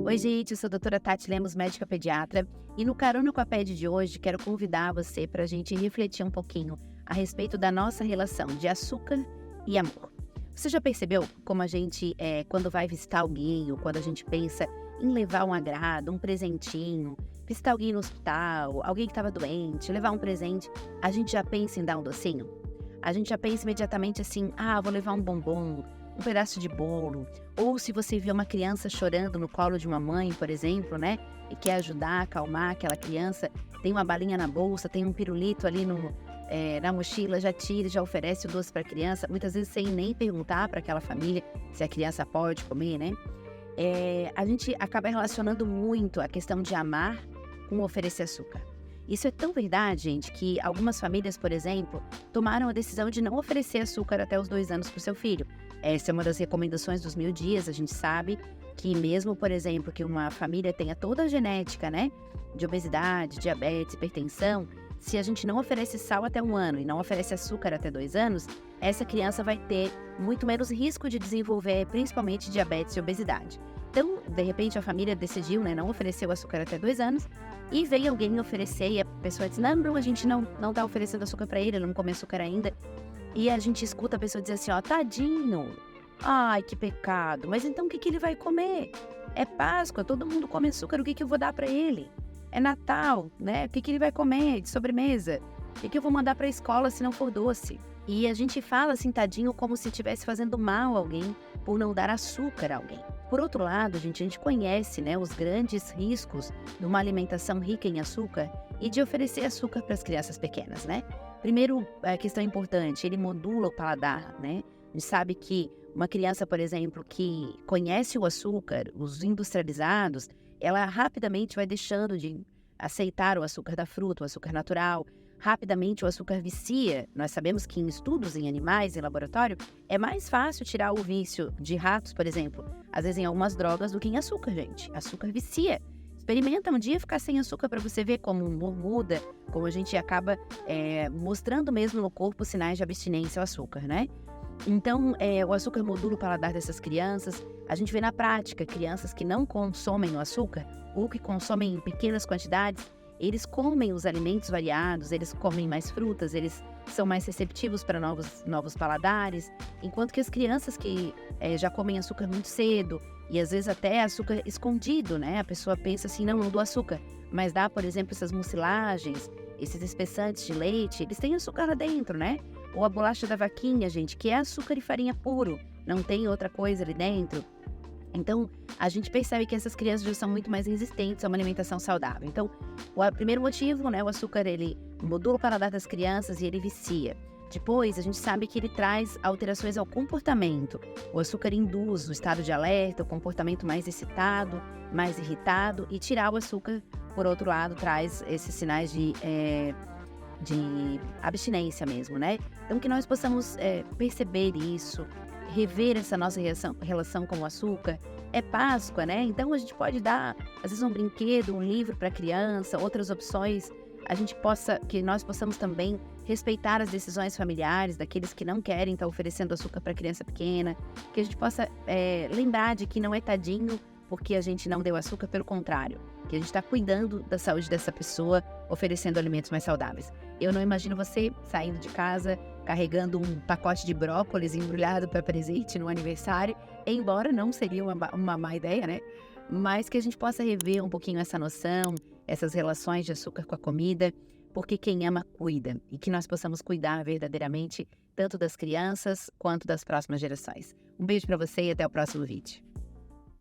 Oi, gente, eu sou a doutora Tati Lemos, médica pediatra, e no Carona com a Ped de hoje quero convidar você para a gente refletir um pouquinho a respeito da nossa relação de açúcar e amor. Você já percebeu como a gente, quando vai visitar alguém ou quando a gente pensa em levar um agrado, um presentinho, visitar alguém no hospital, alguém que estava doente, levar um presente, a gente já pensa em dar um docinho? A gente já pensa imediatamente assim, vou levar um bombom, um pedaço de bolo, ou se você vê uma criança chorando no colo de uma mãe, por exemplo, né, e quer ajudar, acalmar aquela criança, tem uma balinha na bolsa, tem um pirulito ali na mochila, já tira, já oferece o doce para a criança, muitas vezes sem nem perguntar para aquela família se a criança pode comer, né? A gente acaba relacionando muito a questão de amar com oferecer açúcar. Isso é tão verdade, gente, que algumas famílias, por exemplo, tomaram a decisão de não oferecer açúcar até os 2 anos para o seu filho. Essa é uma das recomendações dos 1000 dias. A gente sabe que mesmo, por exemplo, que uma família tenha toda a genética, né, de obesidade, diabetes, hipertensão, se a gente não oferece sal até 1 ano e não oferece açúcar até 2 anos, essa criança vai ter muito menos risco de desenvolver, principalmente, diabetes e obesidade. Então, de repente, a família decidiu, né, não oferecer o açúcar até 2 anos, e veio alguém oferecer e a pessoa disse, não, a gente não tá oferecendo açúcar para ele não come açúcar ainda. E a gente escuta a pessoa dizer assim, tadinho, ai, que pecado, mas então o que ele vai comer? É Páscoa, todo mundo come açúcar, o que eu vou dar para ele? É Natal, né? O que ele vai comer de sobremesa? O que eu vou mandar para a escola se não for doce? E a gente fala assim, tadinho, como se estivesse fazendo mal a alguém por não dar açúcar a alguém. Por outro lado, gente, a gente conhece, né, os grandes riscos de uma alimentação rica em açúcar e de oferecer açúcar para as crianças pequenas, né? Primeiro, a questão importante, ele modula o paladar, né? A gente sabe que uma criança, por exemplo, que conhece o açúcar, os industrializados, ela rapidamente vai deixando de aceitar o açúcar da fruta, o açúcar natural. Rapidamente o açúcar vicia. Nós sabemos que em estudos em animais, em laboratório, é mais fácil tirar o vício de ratos, por exemplo, às vezes em algumas drogas, do que em açúcar, gente. Açúcar vicia. Experimenta um dia ficar sem açúcar para você ver como o humor muda, como a gente acaba mostrando mesmo no corpo sinais de abstinência ao açúcar, né? Então, o açúcar modula o paladar dessas crianças. A gente vê na prática crianças que não consomem o açúcar ou que consomem em pequenas quantidades, eles comem os alimentos variados, eles comem mais frutas, eles são mais receptivos para novos paladares, enquanto que as crianças que já comem açúcar muito cedo, e às vezes até açúcar escondido, né? A pessoa pensa assim, não dou açúcar, mas dá, por exemplo, essas mucilagens, esses espessantes de leite, eles têm açúcar lá dentro, né? Ou a bolacha da vaquinha, gente, que é açúcar e farinha puro, não tem outra coisa ali dentro. Então, a gente percebe que essas crianças já são muito mais resistentes a uma alimentação saudável. Então, o primeiro motivo, né, o açúcar, ele modula o paladar das crianças e ele vicia. Depois, a gente sabe que ele traz alterações ao comportamento. O açúcar induz o estado de alerta, o comportamento mais excitado, mais irritado, e tirar o açúcar, por outro lado, traz esses sinais de abstinência mesmo, né? Então, que nós possamos perceber isso, rever essa nossa relação com o açúcar. É Páscoa, né? Então a gente pode dar, às vezes, um brinquedo, um livro para a criança, outras opções. Que nós possamos também respeitar as decisões familiares daqueles que não querem estar oferecendo açúcar para criança pequena. Que a gente possa lembrar de que não é tadinho porque a gente não deu açúcar, pelo contrário, que a gente está cuidando da saúde dessa pessoa, oferecendo alimentos mais saudáveis. Eu não imagino você saindo de casa carregando um pacote de brócolis embrulhado para presente no aniversário, embora não seria uma má ideia, né? Mas que a gente possa rever um pouquinho essa noção, essas relações de açúcar com a comida, porque quem ama, cuida. E que nós possamos cuidar verdadeiramente tanto das crianças quanto das próximas gerações. Um beijo para você e até o próximo vídeo.